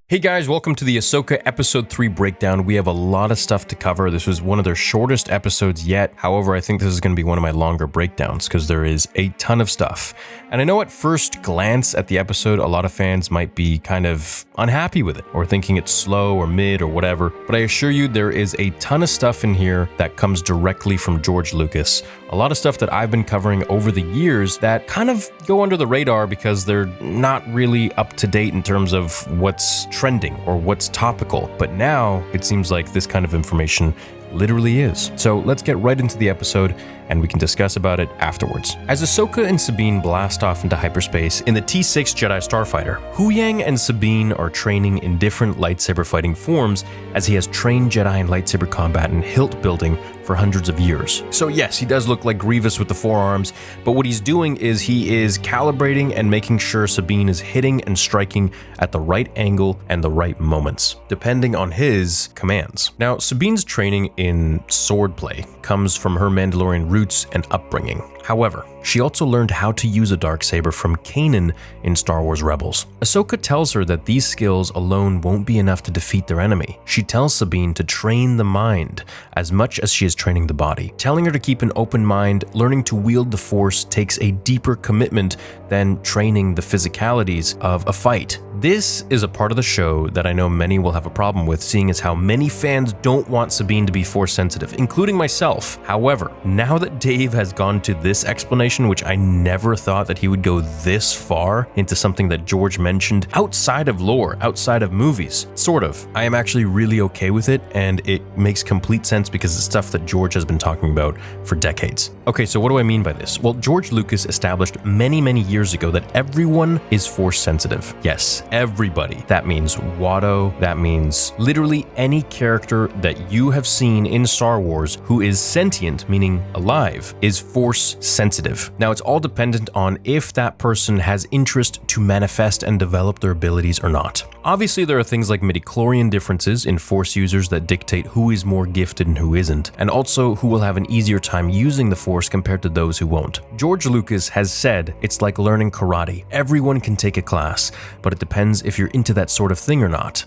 Hey guys, welcome to the Ahsoka Episode 3 breakdown. We have a lot of stuff to cover. This was one of their shortest episodes yet. However, I think this is going to be one of my longer breakdowns because there is a ton of stuff. And I know at first glance at the episode, a lot of fans might be kind of unhappy with it or thinking it's slow or mid or whatever. But I assure you there is a ton of stuff in here that comes directly from George Lucas. A lot of stuff that I've been covering over the years that kind of go under the radar because they're not really up to date in terms of what's trending or what's topical. But now it seems like this kind of information literally is. So let's get right into the episode and we can discuss about it afterwards. As Ahsoka and Sabine blast off into hyperspace in the T-6 Jedi starfighter, Huyang and Sabine are training in different lightsaber fighting forms as he has trained Jedi in lightsaber combat and hilt building for hundreds of years. So yes, he does look like Grievous with the forearms, but what he's doing is he is calibrating and making sure Sabine is hitting and striking at the right angle and the right moments, depending on his commands. Now, Sabine's training in swordplay comes from her Mandalorian roots and upbringing. However, she also learned how to use a darksaber from Kanan in Star Wars Rebels. Ahsoka tells her that these skills alone won't be enough to defeat their enemy. She tells Sabine to train the mind as much as she is training the body. Telling her to keep an open mind, learning to wield the Force takes a deeper commitment than training the physicalities of a fight. This is a part of the show that I know many will have a problem with, seeing as how many fans don't want Sabine to be Force sensitive, including myself. However, now that Dave has gone to this explanation, which I never thought that he would go this far into something that George mentioned outside of lore, outside of movies, sort of. I am actually really okay with it, and it makes complete sense because it's stuff that George has been talking about for decades. Okay, so what do I mean by this? Well, George Lucas established many years ago that everyone is Force sensitive. Yes, everybody. That means Watto, that means literally any character that you have seen in Star Wars who is sentient, meaning alive, is Force sensitive. Now, it's all dependent on if that person has interest to manifest and develop their abilities or not. Obviously, there are things like midichlorian differences in Force users that dictate who is more gifted and who isn't, and also who will have an easier time using the Force compared to those who won't. George Lucas has said it's like learning karate. Everyone can take a class, but it depends if you're into that sort of thing or not.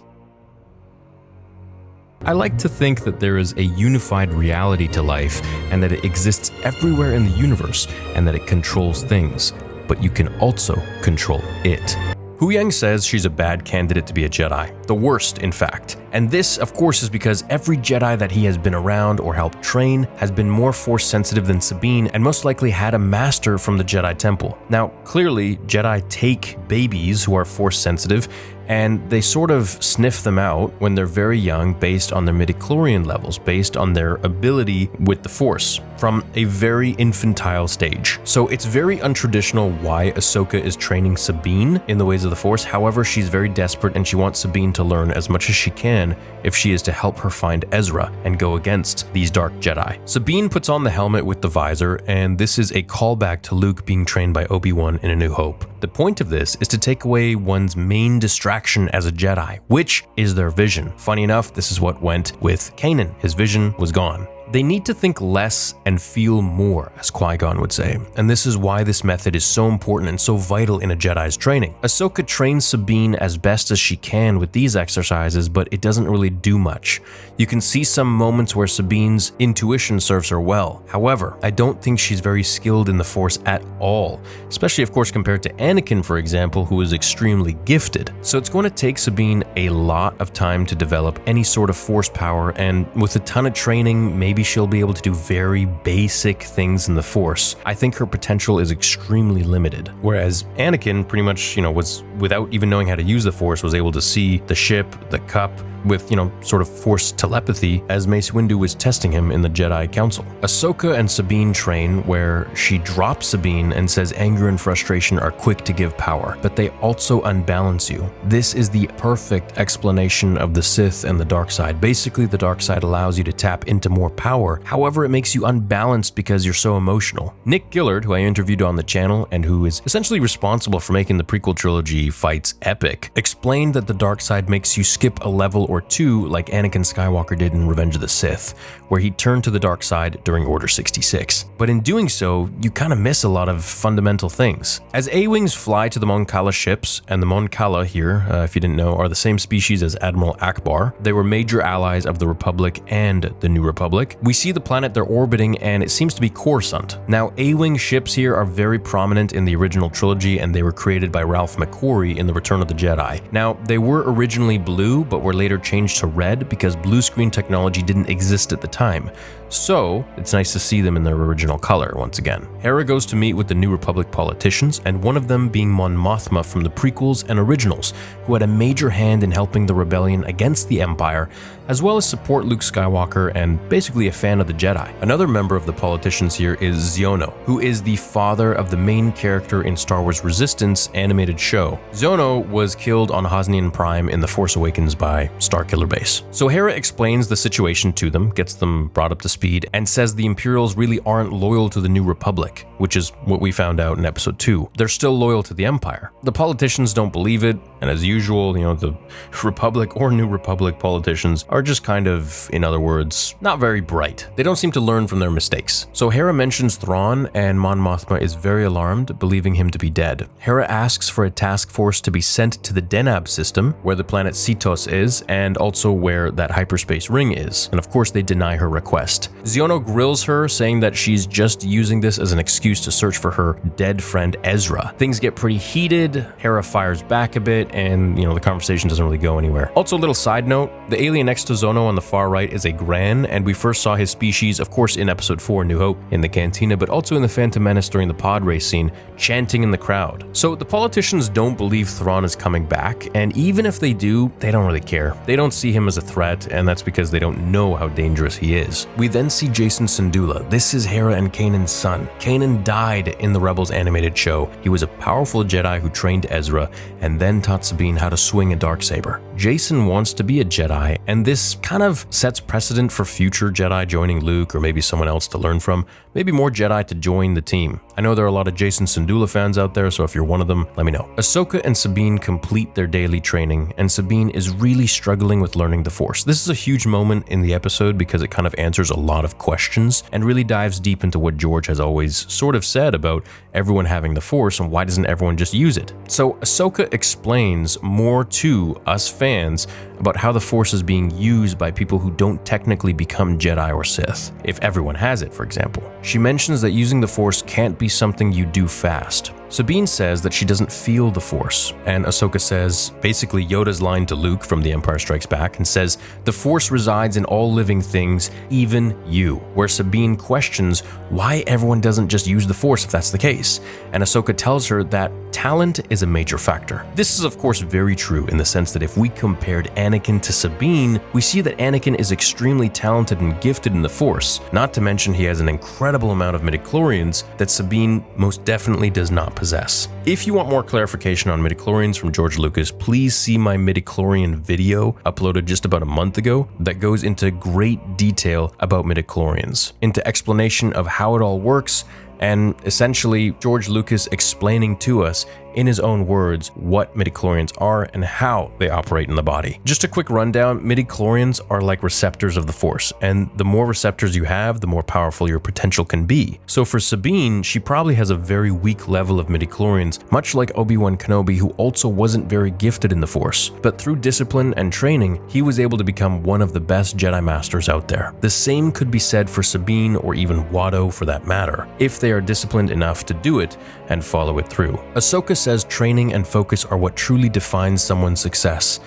I like to think that there is a unified reality to life and that it exists everywhere in the universe and that it controls things, but you can also control it. Huyang says she's a bad candidate to be a Jedi, the worst in fact. And this, of course, is because every Jedi that he has been around or helped train has been more Force sensitive than Sabine and most likely had a master from the Jedi Temple. Now, clearly, Jedi take babies who are Force sensitive and they sort of sniff them out when they're very young based on their midichlorian levels, based on their ability with the Force from a very infantile stage. So it's very untraditional why Ahsoka is training Sabine in the ways of the Force. However, she's very desperate and she wants Sabine to learn as much as she can if she is to help her find Ezra and go against these dark Jedi. Sabine puts on the helmet with the visor, and this is a callback to Luke being trained by Obi-Wan in A New Hope. The point of this is to take away one's main distraction as a Jedi, which is their vision. Funny enough, this is what went with Kanan. His vision was gone. They need to think less and feel more, as Qui-Gon would say, and this is why this method is so important and so vital in a Jedi's training. Ahsoka trains Sabine as best as she can with these exercises, but it doesn't really do much. You can see some moments where Sabine's intuition serves her well. However, I don't think she's very skilled in the Force at all, especially of course compared to Anakin, for example, who is extremely gifted. So it's going to take Sabine a lot of time to develop any sort of Force power, and with a ton of training, maybe she'll be able to do very basic things in the Force. I think her potential is extremely limited. Whereas Anakin pretty much, was without even knowing how to use the Force, was able to see the ship, the cup, with, sort of Force telepathy as Mace Windu was testing him in the Jedi Council. Ahsoka and Sabine train where she drops Sabine and says anger and frustration are quick to give power, but they also unbalance you. This is the perfect explanation of the Sith and the dark side. Basically, the dark side allows you to tap into more power power. However, it makes you unbalanced because you're so emotional. Nick Gillard, who I interviewed on the channel and who is essentially responsible for making the prequel trilogy fights epic, explained that the dark side makes you skip a level or two like Anakin Skywalker did in Revenge of the Sith, where he turned to the dark side during Order 66. But in doing so, you kind of miss a lot of fundamental things. As A-Wings fly to the Mon Cala ships, and the Mon Cala here, if you didn't know, are the same species as Admiral Akbar. They were major allies of the Republic and the New Republic. We see the planet they're orbiting, and it seems to be Coruscant. Now, A-Wing ships here are very prominent in the original trilogy, and they were created by Ralph McQuarrie in The Return of the Jedi. Now, they were originally blue, but were later changed to red because blue screen technology didn't exist at the time. So, it's nice to see them in their original color once again. Hera goes to meet with the New Republic politicians, and one of them being Mon Mothma from the prequels and originals, who had a major hand in helping the rebellion against the Empire, as well as support Luke Skywalker and basically a fan of the Jedi. Another member of the politicians here is Xiono, who is the father of the main character in Star Wars Resistance animated show. Xiono was killed on Hosnian Prime in The Force Awakens by Starkiller Base. So Hera explains the situation to them, gets them brought up to speed, and says the Imperials really aren't loyal to the New Republic, which is what we found out in Episode 2. They're still loyal to the Empire. The politicians don't believe it, and as usual, the Republic or New Republic politicians are just kind of, in other words, not very bright. They don't seem to learn from their mistakes. So Hera mentions Thrawn, and Mon Mothma is very alarmed, believing him to be dead. Hera asks for a task force to be sent to the Denab system, where the planet Cetos is, and also where that hyperspace ring is. And of course, they deny her request. Xiono grills her, saying that she's just using this as an excuse to search for her dead friend Ezra. Things get pretty heated, Hera fires back a bit, and the conversation doesn't really go anywhere. Also, a little side note, the alien next to Zono on the far right is a Gran, and we first saw his species, of course, in Episode 4, New Hope, in the cantina, but also in the Phantom Menace during the pod race scene, chanting in the crowd. So the politicians don't believe Thrawn is coming back, and even if they do, they don't really care. They don't see him as a threat, and that's because they don't know how dangerous he is. We then see Jacen Syndulla. This is Hera and Kanan's son. Kanan died in the Rebels animated show. He was a powerful Jedi who trained Ezra, and then taught Sabine how to swing a darksaber. Jacen wants to be a Jedi, and this kind of sets precedent for future Jedi joining Luke or maybe someone else to learn from, maybe more Jedi to join the team. I know there are a lot of Jacen Syndulla fans out there, so if you're one of them, let me know. Ahsoka and Sabine complete their daily training, and Sabine is really struggling with learning the Force. This is a huge moment in the episode because it kind of answers a lot of questions and really dives deep into what George has always sort of said about everyone having the Force and why doesn't everyone just use it. So Ahsoka explains more to us fans about how the Force is being used by people who don't technically become Jedi or Sith, if everyone has it, for example. She mentions that using the Force can't be something you do fast. Sabine says that she doesn't feel the Force, and Ahsoka says basically Yoda's line to Luke from The Empire Strikes Back and says, "The Force resides in all living things, even you," where Sabine questions why everyone doesn't just use the Force if that's the case, and Ahsoka tells her that talent is a major factor. This is of course very true in the sense that if we compared Anakin to Sabine, we see that Anakin is extremely talented and gifted in the Force, not to mention he has an incredible amount of midichlorians that Sabine most definitely does not possess. If you want more clarification on midichlorians from George Lucas, please see my midichlorian video uploaded just about a month ago that goes into great detail about midichlorians, into explanation of how it all works, and essentially George Lucas explaining to us in his own words what midichlorians are and how they operate in the body. Just a quick rundown, midichlorians are like receptors of the Force, and the more receptors you have, the more powerful your potential can be. So for Sabine, she probably has a very weak level of midichlorians, much like Obi-Wan Kenobi, who also wasn't very gifted in the Force, but through discipline and training, he was able to become one of the best Jedi Masters out there. The same could be said for Sabine or even Watto for that matter, if they are disciplined enough to do it and follow it through. Ahsoka says training and focus are what truly defines someone's success.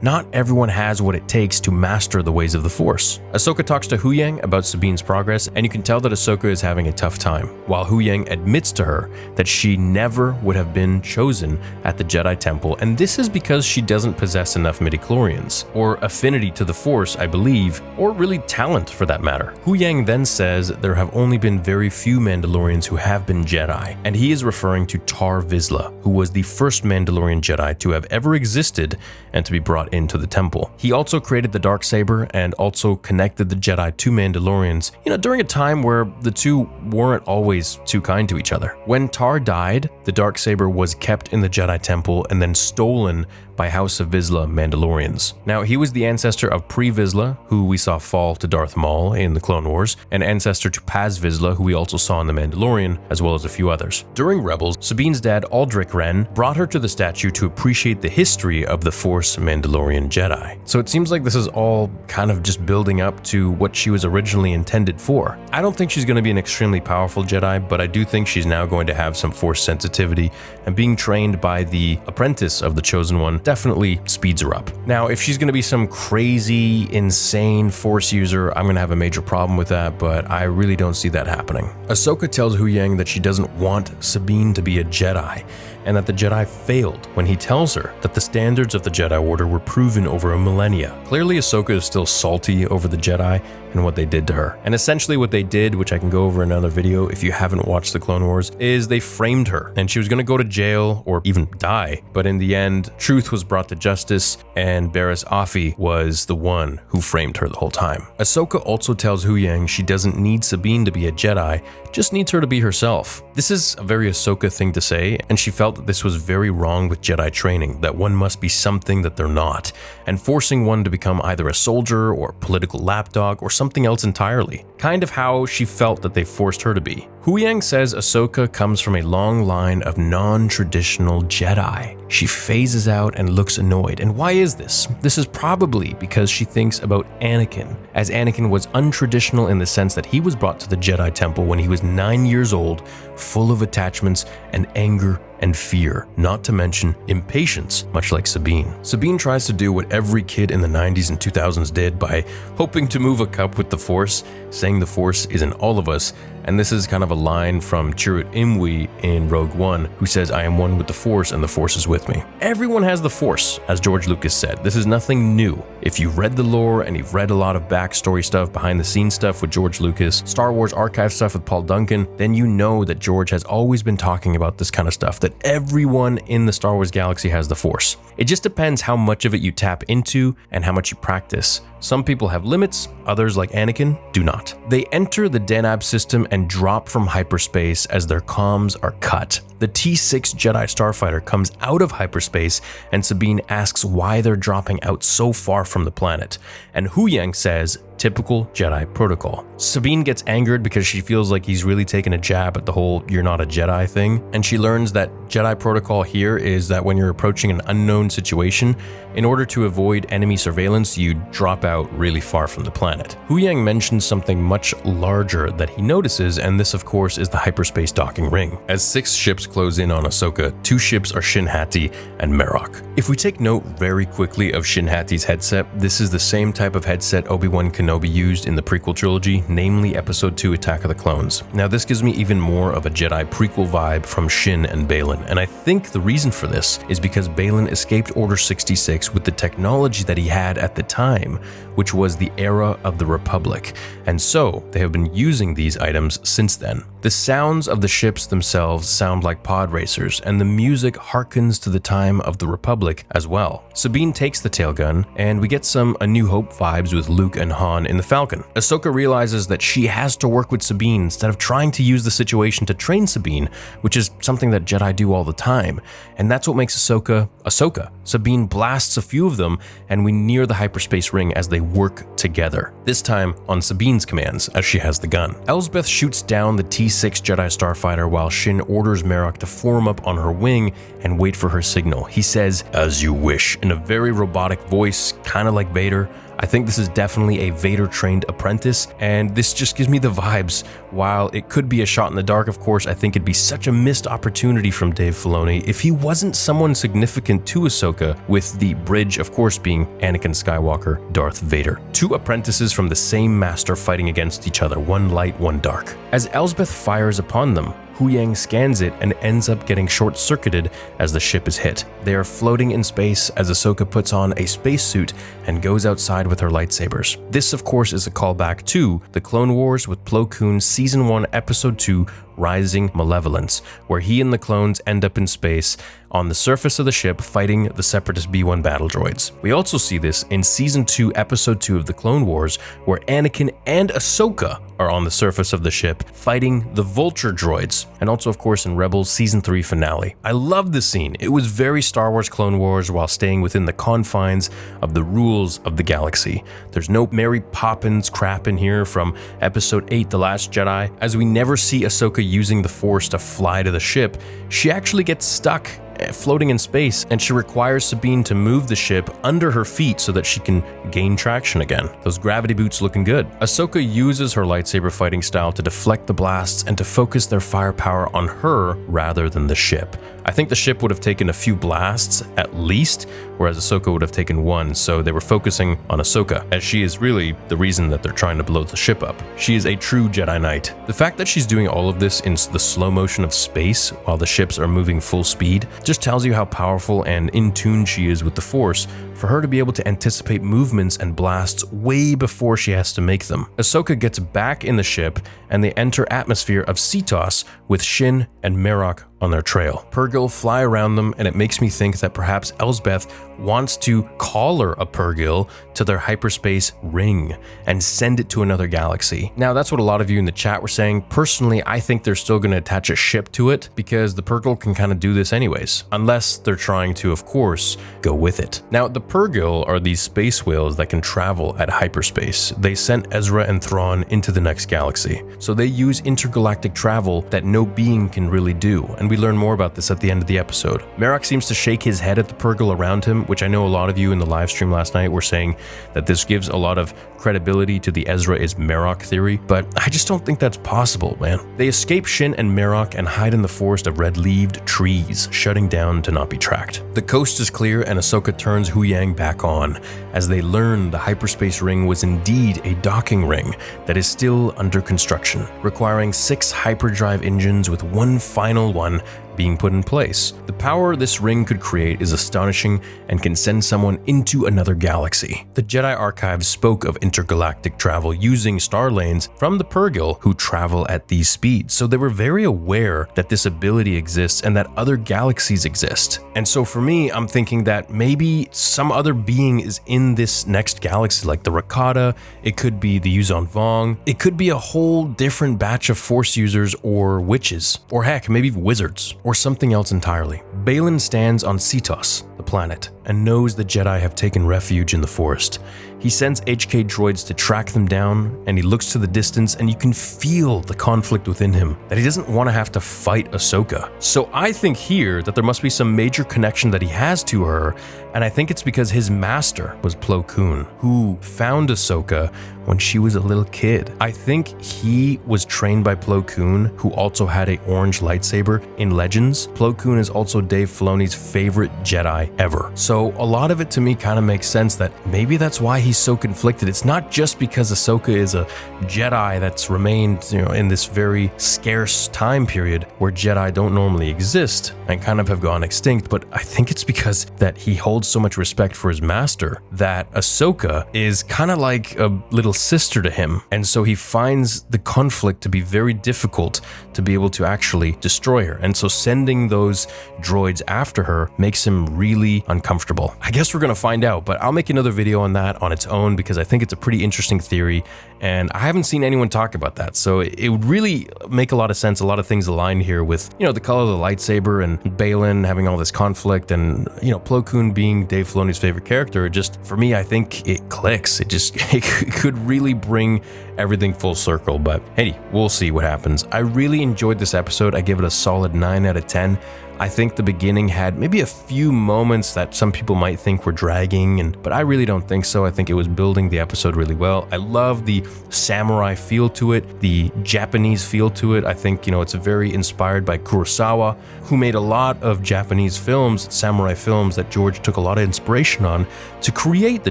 Not everyone has what it takes to master the ways of the Force. Ahsoka talks to Huyang about Sabine's progress, and you can tell that Ahsoka is having a tough time, while Huyang admits to her that she never would have been chosen at the Jedi Temple, and this is because she doesn't possess enough midichlorians, or affinity to the Force, I believe, or really talent for that matter. Huyang then says there have only been very few Mandalorians who have been Jedi, and he is referring to Tar Vizsla. who was the first Mandalorian Jedi to have ever existed and to be brought into the temple. He also created the Darksaber and also connected the Jedi to Mandalorians, during a time where the two weren't always too kind to each other. When Tar died, the Darksaber was kept in the Jedi Temple and then stolen by House of Vizsla Mandalorians. Now, he was the ancestor of Pre Vizsla, who we saw fall to Darth Maul in the Clone Wars, and ancestor to Paz Vizsla, who we also saw in The Mandalorian, as well as a few others. During Rebels, Sabine's dad, Aldrich Wren, brought her to the statue to appreciate the history of the Force Mandalorian Jedi. So it seems like this is all kind of just building up to what she was originally intended for. I don't think she's going to be an extremely powerful Jedi, but I do think she's now going to have some Force sensitivity, and being trained by the apprentice of the Chosen One definitely speeds her up. Now, if she's going to be some crazy, insane Force user, I'm going to have a major problem with that, but I really don't see that happening. Ahsoka tells Huyang that she doesn't want Sabine to be a Jedi, and that the Jedi failed when he tells her that the standards of the Jedi Order were proven over a millennia. Clearly, Ahsoka is still salty over the Jedi and what they did to her. And essentially what they did, which I can go over in another video if you haven't watched the Clone Wars, is they framed her, and she was going to go to jail or even die. But in the end, truth was brought to justice, and Barriss Offee was the one who framed her the whole time. Ahsoka also tells Huyang she doesn't need Sabine to be a Jedi, just needs her to be herself. This is a very Ahsoka thing to say, and she felt that this was very wrong with Jedi training, that one must be something that they're not, and forcing one to become either a soldier or political lapdog or something else entirely. Kind of how she felt that they forced her to be. Huyang says Ahsoka comes from a long line of non-traditional Jedi. She phases out and looks annoyed. And why is this? This is probably because she thinks about Anakin, as Anakin was untraditional in the sense that he was brought to the Jedi Temple when he was 9 years old, full of attachments and anger and fear, not to mention impatience, much like Sabine. Sabine tries to do what every kid in the 90s and 2000s did by hoping to move a cup with the Force, saying the Force is in all of us, and this is kind of a line from Chirrut Imwe in Rogue One, who says, "I am one with the Force and the Force is with me." Everyone has the Force, as George Lucas said. This is nothing new. If you've read the lore and you've read a lot of backstory stuff, behind the scenes stuff with George Lucas, Star Wars archive stuff with Paul Duncan, then you know that George has always been talking about this kind of stuff, that everyone in the Star Wars galaxy has the Force. It just depends how much of it you tap into and how much you practice. Some people have limits, others like Anakin do not. They enter the Denab system and drop from hyperspace as their comms are cut. The T6 Jedi starfighter comes out of hyperspace, and Sabine asks why they're dropping out so far from the planet. And Huyang says, typical Jedi protocol. Sabine gets angered because she feels like he's really taken a jab at the whole "you're not a Jedi" thing, and she learns that Jedi protocol here is that when you're approaching an unknown situation, in order to avoid enemy surveillance, you drop out really far from the planet. Huyang mentions something much larger that he notices, and this of course is the hyperspace docking ring. As 6 ships close in on Ahsoka, 2 ships are Shin Hati and Marok. If we take note very quickly of Shin Hati's headset, this is the same type of headset Obi-Wan Kenobi used in the prequel trilogy, namely Episode 2 Attack of the Clones. Now this gives me even more of a Jedi prequel vibe from Shin and Baylan, and I think the reason for this is because Baylan escaped Order 66 with the technology that he had at the time, which was the era of the Republic, and so they have been using these items since then. The sounds of the ships themselves sound like pod racers, and the music harkens to the time of the Republic as well. Sabine takes the tailgun, and we get some A New Hope vibes with Luke and Han in the Falcon. Ahsoka realizes that she has to work with Sabine instead of trying to use the situation to train Sabine, which is something that Jedi do all the time, and that's what makes Ahsoka Ahsoka. Sabine blasts a few of them, and we near the hyperspace ring as they work together, this time on Sabine's commands as she has the gun. Elsbeth shoots down the T6 Jedi starfighter while Shin orders Marok to form up on her wing and wait for her signal. He says, "As you wish," in a very robotic voice, kind of like Vader. I think this is definitely a Vader-trained apprentice, and this just gives me the vibes. While it could be a shot in the dark, of course, I think it'd be such a missed opportunity from Dave Filoni if he wasn't someone significant to Ahsoka, with the bridge, of course, being Anakin Skywalker, Darth Vader. 2 apprentices from the same master fighting against each other, one light, one dark. As Elsbeth fires upon them, Huyang scans it and ends up getting short-circuited as the ship is hit. They are floating in space as Ahsoka puts on a spacesuit and goes outside with her lightsabers. This, of course, is a callback to The Clone Wars with Plo Koon's Season 1, Episode 2, Rising Malevolence, where he and the clones end up in space on the surface of the ship fighting the Separatist B-1 battle droids. We also see this in Season 2, Episode 2 of The Clone Wars, where Anakin and Ahsoka are on the surface of the ship fighting the Vulture droids, and also of course in Rebels Season 3 finale. I love this scene. It was very Star Wars Clone Wars while staying within the confines of the rules of the galaxy. There's no Mary Poppins crap in here from Episode 8, The Last Jedi. As we never see Ahsoka using the Force to fly to the ship, she actually gets stuck floating in space, and she requires Sabine to move the ship under her feet so that she can gain traction again. Those gravity boots looking good. Ahsoka uses her lightsaber fighting style to deflect the blasts and to focus their firepower on her rather than the ship. I think the ship would have taken a few blasts at least, whereas Ahsoka would have taken one, so they were focusing on Ahsoka, as she is really the reason that they're trying to blow the ship up. She is a true Jedi Knight. The fact that she's doing all of this in the slow motion of space while the ships are moving full speed just tells you how powerful and in tune she is with the Force for her to be able to anticipate movements and blasts way before she has to make them. Ahsoka gets back in the ship and they enter atmosphere of Cetos with Shin and Merok on their trail. Pergil fly around them, and it makes me think that perhaps Elsbeth wants to collar a Pergil to their hyperspace ring and send it to another galaxy. Now, that's what a lot of you in the chat were saying. Personally, I think they're still going to attach a ship to it because the Pergil can kind of do this anyways, unless they're trying to, of course, go with it. Now, the Pergil are these space whales that can travel at hyperspace. They sent Ezra and Thrawn into the next galaxy, so they use intergalactic travel that no being can really do, and we learn more about this at the end of the episode. Merok seems to shake his head at the Pergil around him, which I know a lot of you in the live stream last night were saying that this gives a lot of credibility to the Ezra is Merok theory, but I just don't think that's possible, man. They escape Shin and Merok and hide in the forest of red-leaved trees, shutting down to not be tracked. The coast is clear and Ahsoka turns Huyang back on, as they learn the hyperspace ring was indeed a docking ring that is still under construction, requiring 6 hyperdrive engines with one final one being put in place. The power this ring could create is astonishing and can send someone into another galaxy. The Jedi Archives spoke of intergalactic travel using star lanes from the Pergil who travel at these speeds, so they were very aware that this ability exists and that other galaxies exist. And so for me, I'm thinking that maybe some other being is in this next galaxy, like the Rakata, it could be the Yuzon Vong, it could be a whole different batch of Force users or witches, or heck, maybe wizards, or something else entirely. Baylan stands on Cetos, the planet, and knows the Jedi have taken refuge in the forest. He sends HK droids to track them down, and he looks to the distance and you can feel the conflict within him, that he doesn't want to have to fight Ahsoka. So I think here that there must be some major connection that he has to her, and I think it's because his master was Plo Koon, who found Ahsoka when she was a little kid. I think he was trained by Plo Koon, who also had an orange lightsaber in Legends. Plo Koon is also Dave Filoni's favorite Jedi ever. So a lot of it to me kind of makes sense that maybe that's why he's so conflicted. It's not just because Ahsoka is a Jedi that's remained, in this very scarce time period where Jedi don't normally exist and kind of have gone extinct, but I think it's because that he holds so much respect for his master that Ahsoka is kind of like a little sister to him, and so he finds the conflict to be very difficult to be able to actually destroy her, and so sending those droids after her makes him really uncomfortable. I guess we're gonna find out, but I'll make another video on that on its own because I think it's a pretty interesting theory, and I haven't seen anyone talk about that, so it would really make a lot of sense. A lot of things align here with, the color of the lightsaber and Baylan having all this conflict, and Plo Koon being Dave Filoni's favorite character. Just for me, I think it clicks. It could really bring everything full circle, but hey, we'll see what happens. I really enjoyed this episode. I give it a solid 9 out of 10. I think the beginning had maybe a few moments that some people might think were dragging, but I really don't think so. I think it was building the episode really well. I love the samurai feel to it, the Japanese feel to it. I think, it's very inspired by Kurosawa, who made a lot of Japanese films, samurai films, that George took a lot of inspiration on to create the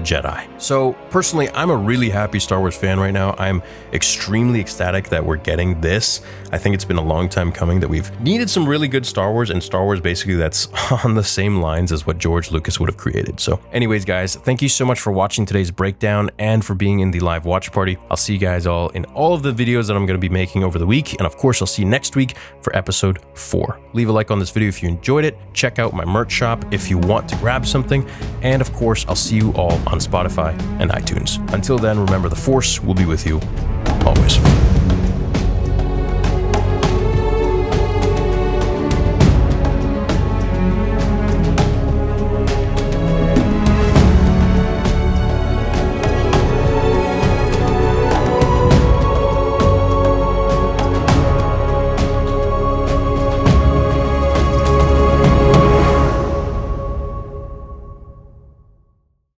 Jedi. So personally, I'm a really happy Star Wars fan right now. I'm I'm extremely ecstatic that we're getting this. I think it's been a long time coming that we've needed some really good Star Wars, and Star Wars basically that's on the same lines as what George Lucas would have created. So anyways, guys, thank you so much for watching today's breakdown and for being in the live watch party. I'll see you guys all in all of the videos that I'm going to be making over the week. And of course, I'll see you next week for episode 4. Leave a like on this video if you enjoyed it. Check out my merch shop if you want to grab something. And of course, I'll see you all on Spotify and iTunes. Until then, remember the Force will be with you always.